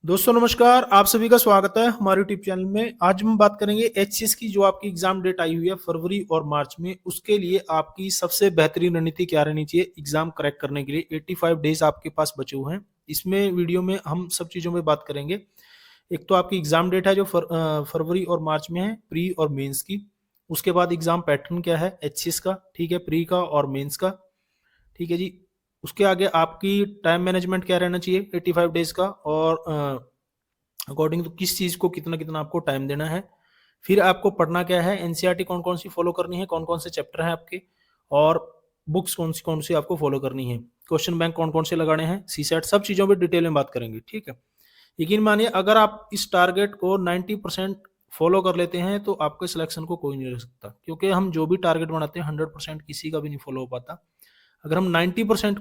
दोस्तों नमस्कार, आप सभी का स्वागत है हमारे यूट्यूब चैनल में। आज हम बात करेंगे एचसीएस की जो आपकी एग्जाम डेट आई हुई है फरवरी और मार्च में, उसके लिए आपकी सबसे बेहतरीन रणनीति क्या रहनी चाहिए एग्जाम क्रैक करने के लिए। 85 डेज आपके पास बचे हुए हैं। इसमें वीडियो में हम सब चीज़ों में बात करेंगे। एक तो आपकी एग्जाम डेट है जो फरवरी और मार्च में है, प्री और मेंस की। उसके बाद एग्जाम पैटर्न क्या है एचसीएस का, ठीक है, प्री का और मेंस का, ठीक है जी। उसके आगे आपकी टाइम मैनेजमेंट क्या रहना चाहिए 85 डेज का, और अकॉर्डिंग टू किस चीज़ को कितना कितना आपको टाइम देना है। फिर आपको पढ़ना क्या है, एनसीईआरटी कौन कौन सी फॉलो करनी है, कौन कौन से चैप्टर हैं आपके, और बुक्स कौन सी आपको फॉलो करनी है, क्वेश्चन बैंक कौन कौन से लगाने हैं, सी सेट, सब चीज़ों पर डिटेल में बात करेंगे, ठीक है। यकीन मानिए अगर आप इस टारगेट को 90% फॉलो कर लेते हैं तो आपके सिलेक्शन को कोई नहीं रोक सकता, क्योंकि हम जो भी टारगेट बनाते हैं 100% किसी का भी नहीं फॉलो हो पाता। अगर हम 90%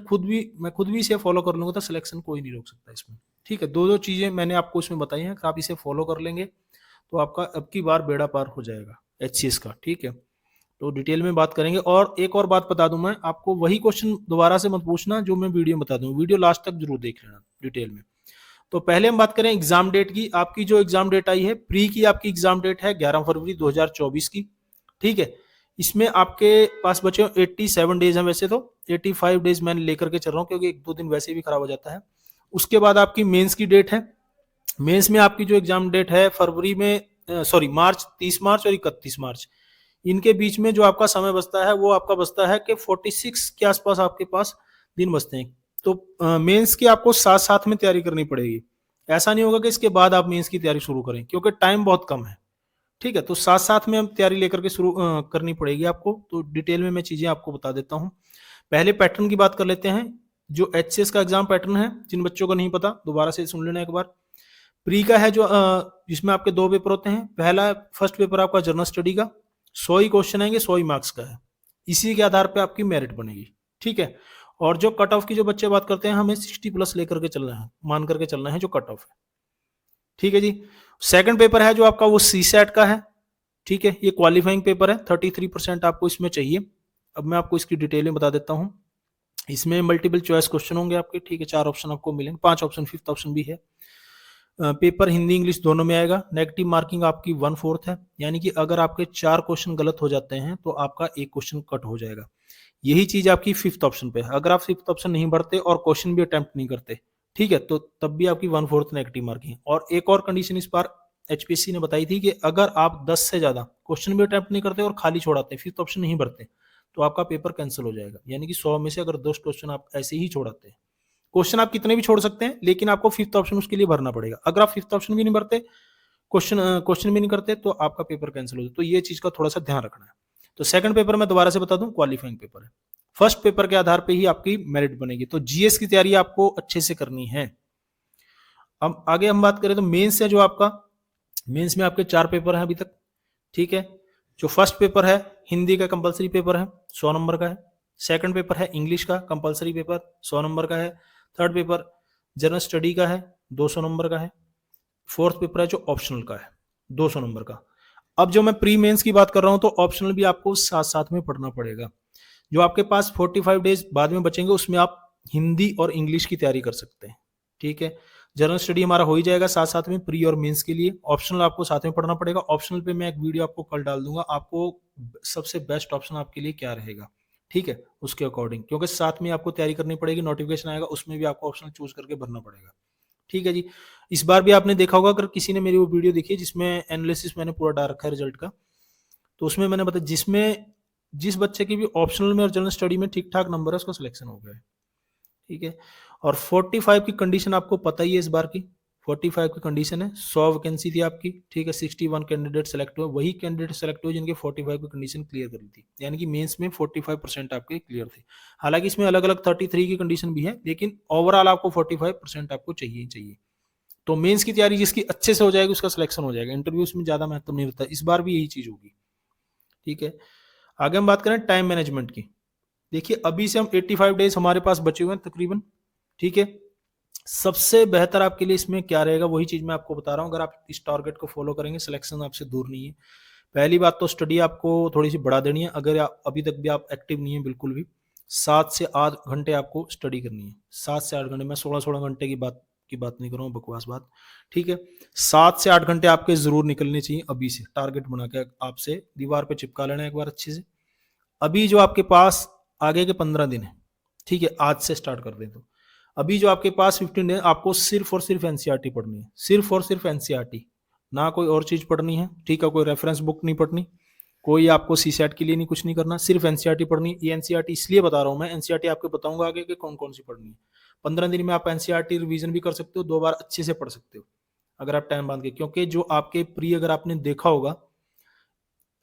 मैं खुद भी इसे फॉलो कर लूंगा तो सिलेक्शन कोई नहीं रोक सकता इसमें, ठीक है। दो दो चीज़ें मैंने आपको इसमें बताई हैं, अगर आप इसे फॉलो कर लेंगे तो आपका अब की बार बेड़ा पार हो जाएगा एचसीएस का, ठीक है। तो डिटेल में बात करेंगे। और एक और बात बता दूं, मैं आपको वही क्वेश्चन दोबारा से मत पूछना जो मैं वीडियो में बता दूं, वीडियो लास्ट तक जरूर देख लेना डिटेल में। तो पहले हम बात करें एग्जाम डेट की। आपकी जो एग्जाम डेट आई है प्री की, आपकी एग्जाम डेट है 11 फरवरी 2024 की, ठीक है। इसमें आपके पास बचे 87 डेज हैं। वैसे तो 85 डेज मैंने लेकर के चल रहा हूँ क्योंकि एक दो दिन वैसे भी खराब हो जाता है। उसके बाद आपकी मेंस की डेट है। मेंस में आपकी जो एग्जाम डेट है फरवरी में, सॉरी मार्च, 30 मार्च और 31 मार्च, इनके बीच में जो आपका समय बचता है वो आपका बचता है कि 46 के आसपास आपके पास दिन बचते हैं। तो मेंस की आपको साथ साथ में तैयारी करनी पड़ेगी। ऐसा नहीं होगा कि इसके बाद आप मेंस की तैयारी शुरू करें, क्योंकि टाइम बहुत कम है, ठीक है। तो साथ साथ में हम तैयारी लेकर के शुरू करनी पड़ेगी आपको। तो डिटेल में मैं चीज़ें आपको बता देता हूँ। पहले पैटर्न की बात कर लेते हैं। जो एचसीएस का एग्जाम पैटर्न है, जिन बच्चों को नहीं पता दोबारा से सुन लेना एक बार। प्री का है जो जिसमें आपके दो पेपर होते हैं। पहला फर्स्ट पेपर आपका जनरल स्टडी का, 100 ही क्वेश्चन आएंगे, 100 ही मार्क्स का है। इसी के आधार पे आपकी मेरिट बनेगी, ठीक है। और जो कट ऑफ की जो बच्चे बात करते हैं, हमें 60 प्लस लेकर के चलना है, मान करके चलना है जो कट ऑफ है, ठीक है जी। सेकंड पेपर है जो आपका वो सी सेट का है, ठीक है। ये क्वालिफाइंग पेपर है, 33% आपको इसमें चाहिए। अब मैं आपको इसकी डिटेल में बता देता हूँ। इसमें मल्टीपल चॉइस क्वेश्चन होंगे आपके, ठीक है। 4 ऑप्शन आपको मिलेंगे, 5 ऑप्शन, फिफ्थ ऑप्शन भी है। पेपर हिंदी इंग्लिश दोनों में आएगा। नेगेटिव मार्किंग आपकी 1/4 है, यानी कि अगर आपके 4 क्वेश्चन गलत हो जाते हैं तो आपका एक क्वेश्चन कट हो जाएगा। यही चीज आपकी फिफ्थ ऑप्शन पे है। अगर आप फिफ्थ ऑप्शन नहीं भरते और क्वेश्चन भी अटेम्प्ट नहीं करते, ठीक है, तो तब भी आपकी 1/4 नेगेटिव मार्किंग है। और एक और कंडीशन इस बार एचपीएससी ने बताई थी कि अगर आप 10 से ज्यादा क्वेश्चन भी अटेम्प्ट नहीं करते और खाली छोड़ाते, फिफ्थ ऑप्शन नहीं भरते, तो आपका पेपर कैंसिल हो जाएगा। यानी कि 100 में से अगर 10 क्वेश्चन आप ऐसे ही छोड़ाते हैं, क्वेश्चन आप कितने भी छोड़ सकते हैं, लेकिन आपको फिफ्थ ऑप्शन उसके लिए भरना पड़ेगा। अगर आप फिफ्थ ऑप्शन भी नहीं भरते, क्वेश्चन भी नहीं करते, तो आपका पेपर कैंसिल हो जाए। तो ये चीज का थोड़ा सा ध्यान रखना है। तो सेकंड पेपर मैं दोबारा से बता दूं, क्वालिफाइंग पेपर है। फर्स्ट पेपर के आधार पे ही आपकी मेरिट बनेगी। तो जीएस की तैयारी आपको अच्छे से करनी है। अब आगे हम बात करें तो मेंस है जो आपका, मेंस में आपके 4 पेपर हैं अभी तक, ठीक है। जो फर्स्ट पेपर है हिंदी का कंपलसरी पेपर है, 100 नंबर का है। सेकंड पेपर है इंग्लिश का कंपलसरी पेपर, 100 नंबर का है। थर्ड पेपर जनरल स्टडी का है, 200 नंबर का है। फोर्थ पेपर है जो ऑप्शनल का है, 200 नंबर का। अब जो मैं प्री मेंस की बात कर रहा हूं तो ऑप्शनल भी आपको साथ साथ में पढ़ना पड़ेगा। जो आपके पास 45 डेज बाद में बचेंगे उसमें आप हिंदी और इंग्लिश की तैयारी कर सकते हैं, ठीक है। जनरल स्टडी हमारा हो ही जाएगा साथ साथ में प्री और मेंस के लिए। ऑप्शनल आपको साथ में पढ़ना पड़ेगा। ऑप्शनल पे मैं एक वीडियो आपको कल डाल दूंगा, आपको सबसे बेस्ट ऑप्शन आपके लिए क्या रहेगा, ठीक है, उसके अकॉर्डिंग, क्योंकि साथ में आपको तैयारी करनी पड़ेगी। नोटिफिकेशन आएगा उसमें भी आपको ऑप्शनल चूज करके भरना पड़ेगा, ठीक है जी। इस बार भी आपने देखा होगा, अगर किसी ने मेरी वो वीडियो देखी है जिसमें एनालिसिस मैंने पूरा डाल रखा है रिजल्ट का, तो उसमें मैंने बताया जिसमें जिस बच्चे की भी ऑप्शनल में और जनरल स्टडी में ठीक ठाक नंबर है उसका सिलेक्शन हो गया है, ठीक है। और 45 की कंडीशन आपको पता ही है इस बार की। 45 की कंडीशन है, 100 वैकेंसी थी आपकी, ठीक है। 61 कैंडिडेट सेलेक्ट हुए, वही कैंडिडेट सेलेक्ट हुए जिनके 45 की कंडीशन क्लियर करी थी, यानी कि मेंस में 45% आपके क्लियर थे। हालांकि इसमें अलग अलग 33 की कंडीशन भी है, लेकिन ओवरऑल आपको 45% आपको चाहिए ही चाहिए। तो मेंस की तैयारी जिसकी अच्छे से हो जाएगी उसका सिलेक्शन हो जाएगा। इंटरव्यूज में ज्यादा महत्व नहीं रहता, इस बार भी यही चीज होगी, ठीक है। आगे हम बात करें टाइम मैनेजमेंट की। देखिए अभी से हम 85 डेज हमारे पास बचे हुए हैं तकरीबन, ठीक है। सबसे बेहतर आपके लिए इसमें क्या रहेगा वही चीज मैं आपको बता रहा हूँ। अगर आप इस टारगेट को फॉलो करेंगे सिलेक्शन आपसे दूर नहीं है। पहली बात तो स्टडी आपको थोड़ी सी बढ़ा देनी है। अगर अभी तक भी आप एक्टिव नहीं है बिल्कुल भी, 7 से 8 घंटे आपको स्टडी करनी है। 7 से 8 घंटे, मैं 16-16 घंटे की बात की बात नहीं कर रहा हूँ, बकवास बात। ठीक है, 7 से 8 घंटे आपके जरूर निकलने चाहिए अभी से, टारगेट बना के आपसे दीवार पे चिपका लेना एक बार अच्छे से। अभी जो आपके पास आगे के 15 दिन है, ठीक है, आज से स्टार्ट कर दें तो अभी जो आपके पास 15 दिन आपको सिर्फ और सिर्फ एनसीईआरटी पढ़नी है, सिर्फ और सिर्फ एनसीईआरटी, ना कोई और चीज पढ़नी है। ठीक है, कोई रेफरेंस बुक नहीं पढ़नी, कोई आपको सीसेट के लिए नहीं, कुछ नहीं करना, सिर्फ एनसीईआरटी पढ़नी है। ये एनसीईआरटी इसलिए बता रहा हूं मैं, एनसीईआरटी आपको बताऊंगा आगे कि कौन कौन सी पढ़नी है। 15 दिन में आप एनसीईआरटी रिवीजन भी कर सकते हो, 2 बार अच्छे से पढ़ सकते हो अगर आप टाइम बांध के, क्योंकि जो आपके प्री अगर आपने देखा होगा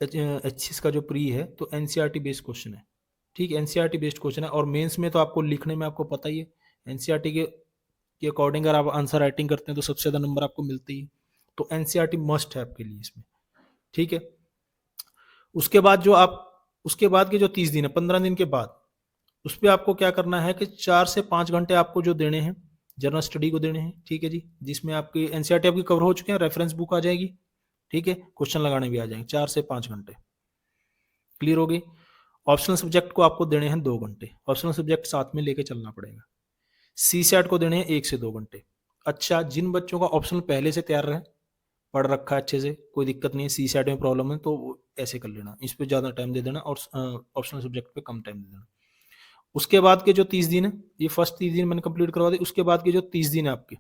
एचएस का जो प्री है तो एनसीईआरटी बेस्ड क्वेश्चन है। ठीक है, एनसीईआरटी बेस्ड क्वेश्चन है, और मेंस में तो आपको लिखने में आपको पता ही है एनसीईआरटी के अकॉर्डिंग अगर आप आंसर राइटिंग करते हैं तो सबसे ज्यादा नंबर आपको मिलते ही। तो एनसीईआरटी मस्ट है आपके लिए इसमें। ठीक है, उसके बाद जो आप उसके बाद के जो 30 दिन है, 15 दिन के बाद, उस पर आपको क्या करना है कि 4 से 5 घंटे आपको जो देने हैं जनरल स्टडी को देने हैं। ठीक है जी, जिसमें आपकी एनसीईआरटी आपकी कवर हो चुके हैं, रेफरेंस बुक आ जाएगी, ठीक है, क्वेश्चन लगाने भी आ जाएंगे। 4 से 5 घंटे क्लियर हो गई। ऑप्शनल सब्जेक्ट को आपको देने हैं 2 घंटे, ऑप्शनल सब्जेक्ट साथ में लेके चलना पड़ेगा। सी सेट को देने हैं 1 से 2 घंटे। अच्छा, जिन बच्चों का ऑप्शनल पहले से तैयार रहे, पढ़ रखा है अच्छे से, कोई दिक्कत नहीं है, सी सेट में प्रॉब्लम है तो ऐसे कर लेना, इस पे ज़्यादा टाइम दे देना और ऑप्शनल सब्जेक्ट पे कम टाइम दे देना। उसके बाद के जो 30 दिन है, ये फर्स्ट 30 दिन मैंने कंप्लीट करवा दी। उसके बाद के जो 30 दिन है आपके,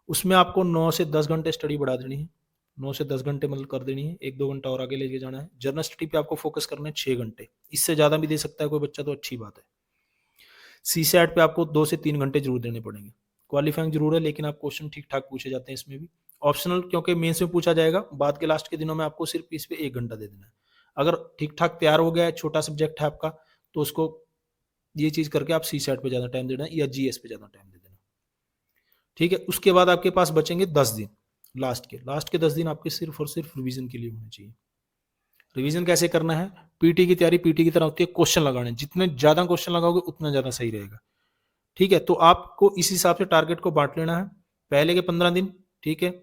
उसमें आपको 9 से 10 घंटे स्टडी बढ़ा देनी है। 9 से 10 घंटे मतलब कर देनी है, 1-2 घंटा और आगे लेके जाना है। जर्नल स्टडी पे आपको फोकस करना है 6 घंटे, इससे ज़्यादा भी दे सकता है कोई बच्चा तो अच्छी बात है। सी सेट पे आपको 2 से 3 घंटे जरूर देने पड़ेंगे। क्वालिफाइंग जरूर है, लेकिन आप क्वेश्चन ठीक ठाक पूछे जाते हैं इसमें भी। ऑप्शनल क्योंकि मेंस में पूछा जाएगा, बाद के लास्ट के दिनों में आपको सिर्फ इस पे 1 घंटा दे देना है। अगर ठीक ठाक तैयार हो गया है, छोटा सब्जेक्ट है आपका, तो उसको ये चीज करके आप सी सेट पे ज्यादा टाइम देना या जीएस पे ज्यादा टाइम दे देना। ठीक है, उसके बाद आपके पास बचेंगे 10 दिन। लास्ट के 10 दिन आपके सिर्फ और सिर्फ रिवीजन के लिए होने चाहिए। रिवीजन कैसे करना है? पीटी की तैयारी पीटी की तरह होती है, क्वेश्चन लगाने, जितने ज्यादा क्वेश्चन लगाओगे उतना ज्यादा सही रहेगा। ठीक है, तो आपको इस हिसाब से टारगेट को बांट लेना है। पहले के 15 दिन, ठीक है,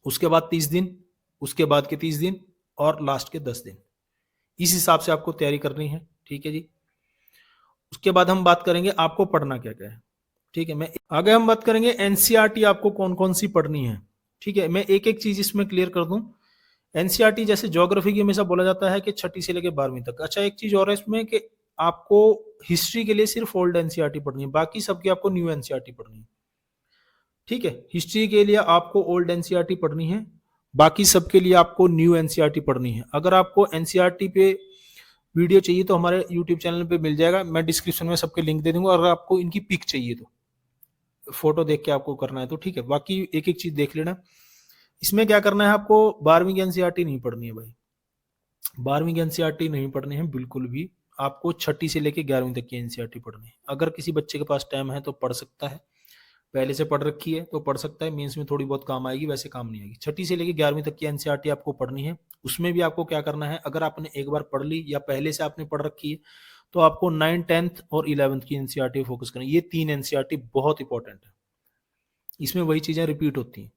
उसके बाद 30 दिन, उसके बाद के 30 दिन और लास्ट के 10 दिन, इस हिसाब से आपको तैयारी करनी है। ठीक है जी, उसके बाद हम बात करेंगे आपको पढ़ना क्या क्या है। ठीक है, मैं आगे हम बात करेंगे एनसीईआरटी आपको कौन कौन सी पढ़नी है। ठीक है, मैं एक एक चीज इसमें क्लियर कर दूं। एनसीईआरटी जैसे ज्योग्राफी की हमेशा बोला जाता है कि 6ठी से लेकर 12वीं तक। अच्छा, एक चीज और है इसमें कि आपको हिस्ट्री के लिए सिर्फ ओल्ड एनसीईआरटी पढ़नी है, बाकी सबकी आपको न्यू एनसीईआरटी पढ़नी है। ठीक है, हिस्ट्री के लिए आपको ओल्ड एनसीईआरटी पढ़नी है, बाकी सबके लिए आपको न्यू एनसीईआरटी पढ़नी है। अगर आपको एनसीईआरटी पे वीडियो चाहिए तो हमारे यूट्यूब चैनल पे मिल जाएगा, मैं डिस्क्रिप्शन में सबके लिंक दे दूंगा। अगर आपको इनकी पिक चाहिए तो फोटो देख के आपको करना है तो ठीक है, बाकी एक एक चीज देख लेना। इसमें क्या करना है, आपको 12वीं की एनसीईआरटी नहीं पढ़नी है भाई, 12वीं की एनसीईआरटी नहीं पढ़नी है बिल्कुल भी। आपको 6ठी से लेके 11वीं तक की एनसीईआरटी पढ़नी है। अगर किसी बच्चे के पास टाइम है तो पढ़ सकता है, पहले से पढ़ रखी है तो पढ़ सकता है, मेंस में थोड़ी बहुत काम आएगी, वैसे काम नहीं आएगी। 6ठी से लेके 11वीं तक की एनसीईआरटी आपको पढ़नी है। उसमें भी आपको क्या करना है, अगर आपने एक बार पढ़ ली या पहले से आपने पढ़ रखी है तो आपको 9th 10th और 11th की एनसीईआरटी फोकस करनी है। ये 3 एनसीईआरटी बहुत इंपॉर्टेंट है, इसमें वही चीजें रिपीट होती हैं।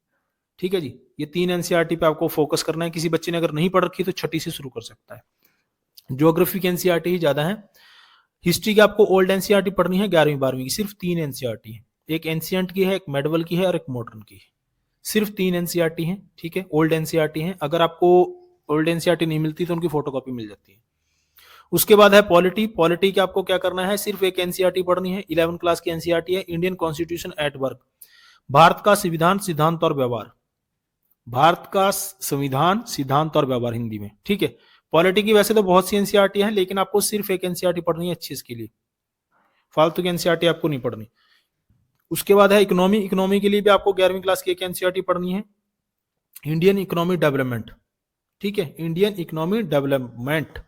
ठीक है जी, ये 3 एनसीईआरटी पे आपको फोकस करना है। किसी बच्चे ने अगर नहीं पढ़ रखी तो 6ठी से शुरू कर सकता है। ज्योग्राफी की एनसीईआरटी ही ज्यादा है। हिस्ट्री की आपको ओल्ड एनसीईआरटी पढ़नी है 11वीं 12वीं की, सिर्फ 3 एनसीईआरटी है। एक एंशिएंट की है, एक मेडवल की है और एक मॉडर्न की है। सिर्फ 3 एनसीईआरटी है। ठीक है, ओल्ड एनसीईआरटी है। अगर आपको ओल्ड एनसीईआरटी नहीं मिलती तो उनकी फोटोकॉपी मिल जाती है। उसके बाद है पॉलिटी। पॉलिटी की आपको क्या करना है, सिर्फ एक एनसीईआरटी पढ़नी है, 11 क्लास की एनसीईआरटी है, Indian constitution at work, Bharat का संविधान सिद्धांत और व्यवहार, भारत का संविधान सिद्धांत और व्यवहार हिंदी में। ठीक है, पॉलिटी की वैसे तो बहुत सी एनसीईआरटी है, लेकिन आपको सिर्फ एक एनसीईआरटी पढ़नी है अच्छी, इसके लिए फालतू की एनसीईआरटी आपको नहीं पढ़नी। उसके बाद है इकोनॉमी। इकोनॉमी के लिए भी आपको 11वीं क्लास की एक एनसीईआरटी पढ़नी है, इंडियन इकोनॉमिक डेवलपमेंट। ठीक है, इंडियन इकोनॉमिक डेवलपमेंट,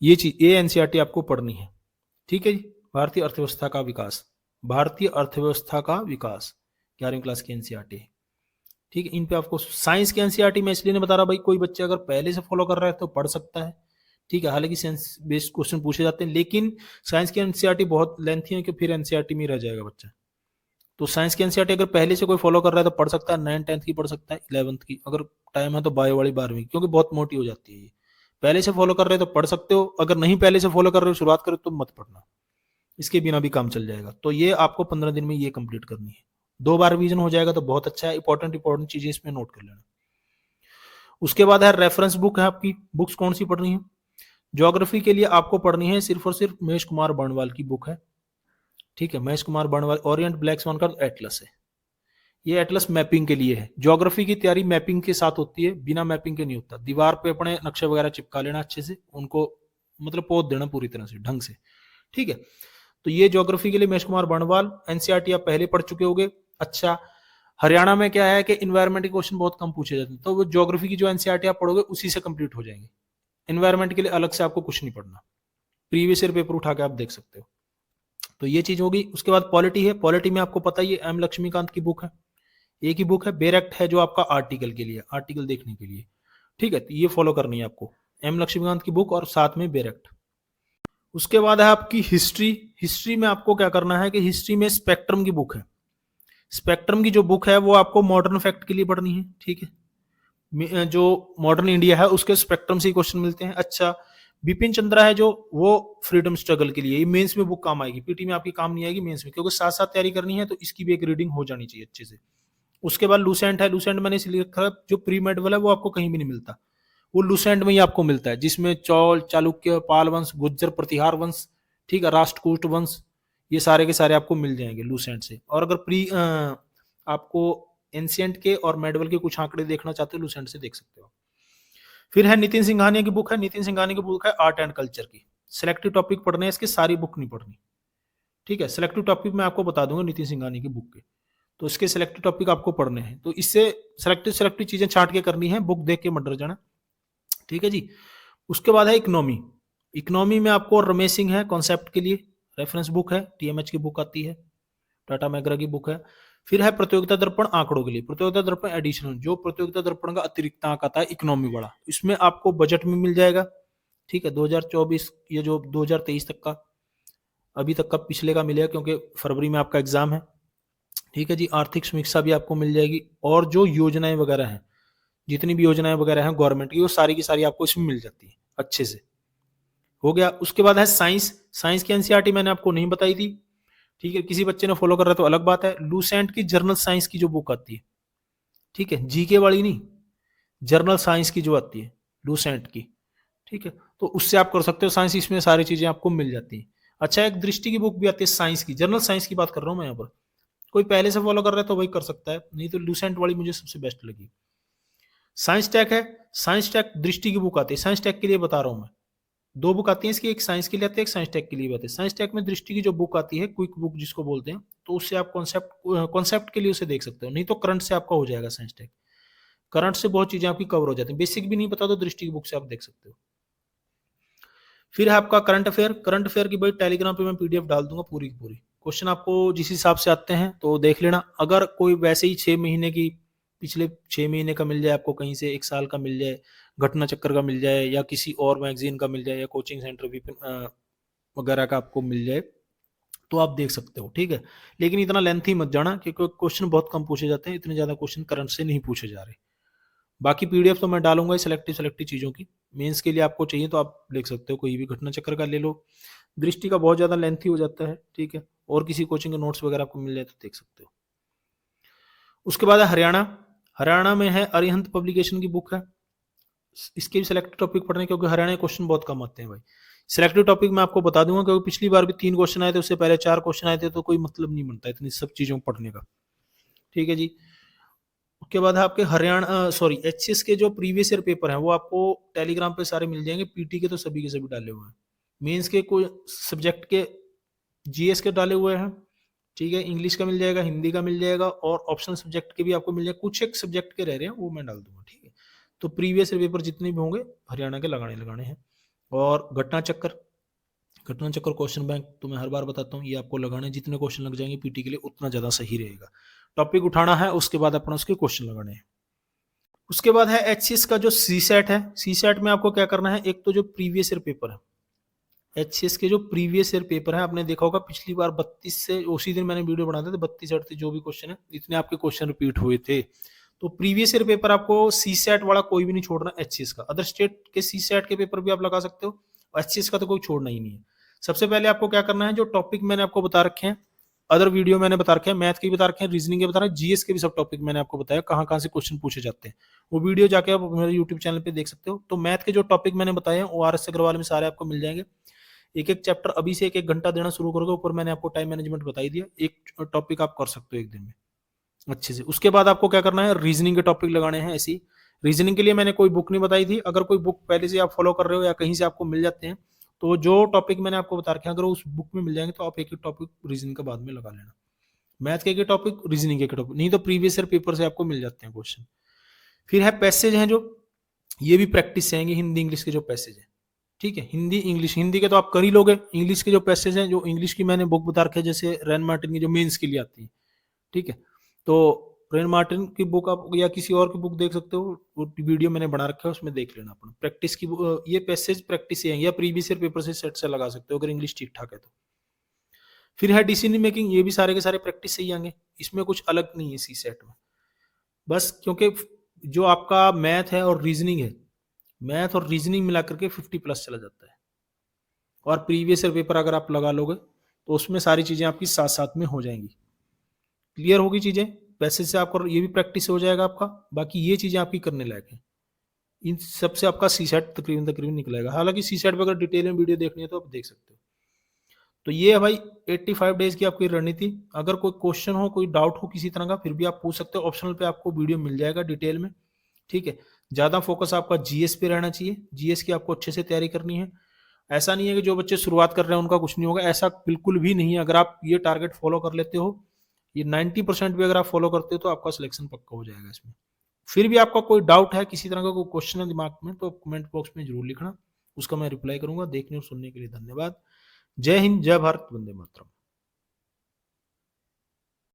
ये चीज ये एनसीईआरटी आपको पढ़नी है। ठीक है जी, भारतीय अर्थव्यवस्था का विकास, भारतीय अर्थव्यवस्था का विकास 11वीं क्लास की एनसीईआरटी है। ठीक है, इन पे आपको साइंस की एनसीईआरटी मैं इसलिए नहीं बता रहा भाई, कोई बच्चा अगर पहले से फॉलो कर रहा है तो पढ़ सकता है। ठीक है, हालांकि साइंस बेस्ड क्वेश्चन पूछे जाते हैं, लेकिन साइंस की एनसीईआरटी बहुत लेंथी है कि फिर एनसीईआरटी में रह जाएगा बच्चा। तो साइंस की एनसीईआरटी अगर पहले से कोई फॉलो कर रहा है तो पढ़ सकता है, 9th 10th की पढ़ सकता है, 11th की अगर टाइम है तो बायो वाली 12वीं, क्योंकि बहुत मोटी हो जाती है ये। पहले से फॉलो कर रहे हो तो पढ़ सकते हो, अगर नहीं पहले से फॉलो कर रहे हो शुरुआत करो तो मत पढ़ना, इसके बिना भी काम चल जाएगा। तो ये आपको 15 दिन में ये कंप्लीट करनी है। 2 बार रिवीजन हो जाएगा तो बहुत अच्छा है। इंपॉर्टेंट चीजें इसमें नोट कर लेना। उसके बाद है रेफरेंस बुक है आपकी। बुक्स कौन सी पढ़नी है? ज्योग्राफी के लिए आपको पढ़नी है सिर्फ और सिर्फ महेश कुमार बर्णवाल की बुक है, ठीक है। Mahesh Kumar Barnwal Orient black swan का एटलस है। ये एटलस मैपिंग के लिए है। ज्योग्राफी की तैयारी मैपिंग के साथ होती है, बिना मैपिंग के नहीं होता। दीवार पे अपने नक्शे वगैरह चिपका लेना अच्छे से, उनको मतलब पोत देना पूरी तरह से ढंग से, ठीक है। तो ये ज्योग्राफी के लिए महेश कुमार बर्णवाल। एनसीईआरटी आप पहले पढ़ चुके होंगे। अच्छा, हरियाणा में क्या है कि इन्वायरमेंट के क्वेश्चन बहुत कम पूछे जाते हैं, तो वो ज्योग्राफी की जो एनसीईआरटी आप पढ़ोगे उसी से कंप्लीट हो जाएंगे। इन्वायरमेंट के लिए अलग से आपको कुछ नहीं पढ़ना, प्रीवियस ईयर पेपर उठा के आप देख सकते हो। तो ये चीज होगी। उसके बाद पॉलिटी है। पॉलिटी में आपको पता ही है, एम लक्ष्मीकांत की बुक है, एक ही बुक है। बेरेक्ट है जो आपका आर्टिकल के लिए, आर्टिकल देखने के लिए, ठीक है। तो ये फॉलो करनी है आपको, एम लक्ष्मीकांत की बुक और साथ में बेरेक्ट। उसके बाद है आपकी हिस्ट्री। हिस्ट्री में आपको क्या करना है कि हिस्ट्री में स्पेक्ट्रम की बुक है। स्पेक्ट्रम की जो बुक है वो आपको मॉडर्न फैक्ट के लिए पढ़नी है, ठीक है। जो मॉडर्न इंडिया है उसके स्पेक्ट्रम से क्वेश्चन मिलते हैं। अच्छा, बिपिन चंद्रा है जो, वो फ्रीडम स्ट्रगल के लिए, ये मेंस में बुक काम आएगी, पीटी में आपकी काम नहीं आएगी, मेंस में, क्योंकि साथ साथ तैयारी करनी है तो इसकी भी एक रीडिंग हो जानी चाहिए अच्छे से। उसके बाद लूसेंट है। लूसेंट मैंने इसलिए रखा, जो प्री मेडवल है वो आपको कहीं भी नहीं मिलता, वो लूसेंट में ही आपको मिलता है, जिसमें चौल, चालुक्य, पाल वंश, गुज्जर प्रतिहार वंश, ठीक है, राष्ट्रकूट वंश, ये सारे के सारे आपको मिल जाएंगे लूसेंट से। और अगर आपको एंशिएंट के और मेडवल के कुछ आंकड़े देखना चाहते हो लूसेंट से देख सकते हो। फिर है नितिन सिंघानिया की बुक है। नितिन सिंघानिया की बुक है आर्ट एंड कल्चर की। सिलेक्टिव टॉपिक पढ़ने हैं इसके, सारी बुक नहीं पढ़नी, ठीक है। सिलेक्टिव टॉपिक मैं आपको बता दूंगा नितिन सिंघानिया की बुक के, तो इसके सिलेक्टिव टॉपिक आपको पढ़ने हैं। तो इससे सिलेक्टिव चीजें छांट के करनी है, बुक देख के मत डर जाना, ठीक है जी। उसके बाद है इकोनॉमी। इकोनॉमी में आपको रमेश सिंह है कॉन्सेप्ट के लिए, रेफरेंस बुक है, टीएमएच की बुक आती है, टाटा मैगरा की बुक है। फिर है प्रतियोगिता दर्पण आंकड़ों के लिए, प्रतियोगिता दर्पण एडिशनल, जो प्रतियोगिता दर्पण का अतिरिक्त आंक आता है इकोनॉमी वाला, इसमें आपको बजट में मिल जाएगा, ठीक है। 2024 ये जो 2023 तक का, अभी तक का पिछले का मिलेगा क्योंकि फरवरी में आपका एग्जाम है, ठीक है जी। आर्थिक समीक्षा भी आपको मिल जाएगी, और जो योजनाएं वगैरह हैं, जितनी भी योजनाएं वगैरह हैं गवर्नमेंट की, वो सारी की सारी आपको इसमें मिल जाती है अच्छे से, हो गया। उसके बाद है साइंस। साइंस की एनसीईआरटी मैंने आपको नहीं बताई थी, ठीक है। किसी बच्चे ने फॉलो कर रहा तो अलग बात है। लूसेंट की जर्नल साइंस की जो बुक आती है, ठीक है, जीके वाली नहीं, जर्नल साइंस की जो आती है लूसेंट की, ठीक है, तो उससे आप कर सकते हो साइंस, इसमें सारी चीजें आपको मिल जाती हैं। अच्छा, एक दृष्टि की बुक भी आती है साइंस की, जर्नल साइंस की बात कर रहा हूं मैं यहाँ पर। कोई पहले से फॉलो कर रहा है तो वही कर सकता है, नहीं तो लूसेंट वाली मुझे सबसे बेस्ट लगी। साइंस टेक है। साइंस टेक दृष्टि की बुक आती है, साइंस टेक के लिए बता रहा हूं मैं। 2 बुक आती है इसकी, एक साइंस के लिए आती है, एक साइंस टेक के लिए भी आती है। साइंस टेक में दृष्टि की जो बुक आती है, क्विक बुक जिसको बोलते हैं, तो उससे आप कॉन्सेप्ट के लिए उसे देख सकते हो, नहीं तो करंट से आपका हो जाएगा साइंस टेक। करंट से बहुत चीजें आपकी कवर हो जाती है, बेसिक भी नहीं पता तो दृष्टि की बुक से आप देख सकते हो। फिर है आपका करंट अफेयर। करंट अफेयर की भाई टेलीग्राम पे मैं पीडीएफ डाल दूंगा पूरी की पूरी, क्वेश्चन आपको जिस हिसाब से आते हैं तो देख लेना। अगर कोई वैसे ही 6 महीने की, पिछले 6 महीने का मिल जाए आपको, कहीं से 1 साल का मिल जाए, घटना चक्कर का मिल जाए, या किसी और मैगजीन का मिल जाए, या कोचिंग सेंटर विपिन वगैरह का आपको मिल जाए, तो आप देख सकते हो, ठीक है। लेकिन इतना लेंथी मत जाना, क्योंकि क्वेश्चन बहुत कम पूछे जाते हैं, इतने ज्यादा क्वेश्चन करंट से नहीं पूछे जा रहे। बाकी पीडीएफ तो मैं डालूंगा सिलेक्टिव सिलेक्टिव चीजों की, मेंस के लिए आपको चाहिए तो आप देख सकते हो, कोई भी घटना चक्कर का ले लो, दृष्टि का बहुत ज्यादा लेंथी हो जाता है, ठीक है, और किसी कोचिंग के नोट्स वगैरह आपको मिल जाए तो देख सकते हो। उसके बाद है हरियाणा। हरियाणा में है अरिहंत पब्लिकेशन की बुक है। इसके भी सिलेक्टिव टॉपिक पढ़ने, क्योंकि हरियाणा के क्वेश्चन बहुत कम आते हैं भाई। सिलेक्टिव टॉपिक मैं आपको बता दूंगा, क्योंकि पिछली बार भी 3 क्वेश्चन आए थे, उससे पहले 4 क्वेश्चन आए थे, तो कोई मतलब नहीं बनता इतनी सब चीजों को पढ़ने का, ठीक है जी। उसके बाद है आपके हरियाणा सॉरी एचएस के जो प्रीवियस ईयर पेपर हैं वो आपको टेलीग्राम पे सारे मिल जाएंगे। पीटी के तो सभी के सभी डाले हुए हैं, मेंस के कोई सब्जेक्ट के, जीएस के डाले हुए हैं, ठीक है। इंग्लिश का मिल जाएगा, हिंदी का मिल जाएगा, और ऑप्शनल सब्जेक्ट के भी आपको मिल जाएगा। कुछ एक सब्जेक्ट के रह रहे हैं वो मैं डाल दूंगा, ठीक है। तो प्रीवियस ईयर पेपर जितने भी होंगे हरियाणा के लगाने हैं। और घटना चक्कर क्वेश्चन बैंक तो मैं हर बार बताता हूँ, ये आपको लगाने, जितने क्वेश्चन लग जाएंगे पीटी के लिए उतना ज्यादा सही रहेगा। टॉपिक उठाना है, उसके बाद अपना उसके क्वेश्चन लगाने हैं। उसके बाद है एचसीएस का जो सी सेट है। सी सेट में आपको क्या करना है, एक तो जो प्रीवियस ईयर पेपर है, एचसीएस के जो प्रीवियस ईयर पेपर है, आपने देखा होगा पिछली बार 32 से, उसी दिन मैंने वीडियो बनाया था, 32-38 जो भी क्वेश्चन है, इतने आपके क्वेश्चन रिपीट हुए थे। तो प्रीवियस ईयर पेपर आपको सी सेट वाला कोई भी नहीं छोड़ना, एचसीएस का। अदर स्टेट के सी सेट के पेपर भी आप लगा सकते हो, एचसीएस का तो कोई छोड़ना ही नहीं है। सबसे पहले आपको क्या करना है, जो टॉपिक मैंने आपको बता रखे हैं, अदर वीडियो मैंने बता रखे हैं, मैथ के भी बता रखे हैं, रीजनिंग के बता रहे हैं, जीएस के भी सब टॉपिक मैंने आपको बताया कहाँ कहाँ से क्वेश्चन पूछे जाते हैं। वो वीडियो जाके आप मेरे यूट्यूब चैनल पे देख सकते हो। तो मैथ के जो टॉपिक मैंने बताए हैं वो RS अग्रवाल में सारे आपको मिल जाएंगे। एक एक चैप्टर अभी से एक एक घंटा देना शुरू करोगे, ऊपर मैंने आपको टाइम मैनेजमेंट बताई दिया, एक टॉपिक आप कर सकते हो एक दिन में अच्छे से। उसके बाद आपको क्या करना है, रीजनिंग के टॉपिक लगाने हैं। ऐसी रीजनिंग के लिए मैंने कोई बुक नहीं बताई थी, अगर कोई बुक पहले से आप फॉलो कर रहे हो या कहीं से आपको मिल जाते हैं, तो जो टॉपिक मैंने आपको बता रखे हैं अगर उस बुक में मिल जाएंगे तो आप एक एक टॉपिक रीजनिंग का बाद में लगा लेना। मैथ के टॉपिक, रीजनिंग के टॉपिक, नहीं तो प्रीवियस ईयर पेपर से आपको मिल जाते हैं क्वेश्चन। फिर है पैसेज हैं जो, ये भी प्रैक्टिस से आएंगे, हिंदी इंग्लिश के जो पैसेज है। ठीक है, हिंदी इंग्लिश, हिंदी के तो आप कर ही लोगे, इंग्लिश के जो पैसेज हैं, जो इंग्लिश की मैंने बुक बता रखे हैं, जैसे रैन मार्टिन की जो मेंस के लिए आती है। ठीक है, तो रैन मार्टिन की बुक आप या किसी और की बुक देख सकते हो, वो वीडियो मैंने बना रखा है, उसमें देख लेना अपना। प्रैक्टिस की ये पैसेज प्रैक्टिस से आएंगे, या प्रीवियस ईयर पेपर से सेट से लगा सकते हो अगर इंग्लिश ठीक ठाक है तो। फिर है डिसीजन मेकिंग, ये भी सारे के सारे प्रैक्टिस से ही आएंगे, इसमें कुछ अलग नहीं है सी सेट में। बस क्योंकि जो आपका मैथ है और रीजनिंग है, मैथ और रीजनिंग मिला करके 50+ चला जाता है। और प्रीवियस ईयर पेपर अगर आप लगा लोगे तो उसमें सारी चीजें आपकी साथ साथ में हो जाएंगी। क्लियर होगी चीजें, पैसेज से आपको ये भी प्रैक्टिस हो जाएगा आपका, बाकी ये चीजें आपकी करने लायक है। इन सबसे आपका सी सेट तकरीबन तकरीबन निकलेगा। हालांकि सी सेट पे अगर डिटेल में वीडियो देखनी है तो आप देख सकते हो। तो ये है भाई 85 डेज की आपकी रणनीति। अगर कोई क्वेश्चन हो, कोई डाउट हो किसी तरह का, फिर भी आप पूछ सकते हो, ऑप्शनल पे आपको वीडियो मिल जाएगा डिटेल में। ठीक है, ज्यादा फोकस आपका जीएस पे रहना चाहिए, जीएस की आपको अच्छे से तैयारी करनी है। ऐसा नहीं है कि जो बच्चे शुरुआत कर रहे हैं उनका कुछ नहीं होगा, ऐसा बिल्कुल भी नहीं है। अगर आप ये टारगेट फॉलो कर लेते हो, ये 90% भी अगर आप फॉलो करते हो तो आपका सिलेक्शन पक्का हो जाएगा इसमें। फिर भी आपका कोई डाउट है, किसी तरह का कोई क्वेश्चन है दिमाग में, तो कमेंट बॉक्स में जरूर लिखना, उसका मैं रिप्लाई करूंगा। देखने और सुनने के लिए धन्यवाद। जय हिंद, जय भारत, वंदे मातरम।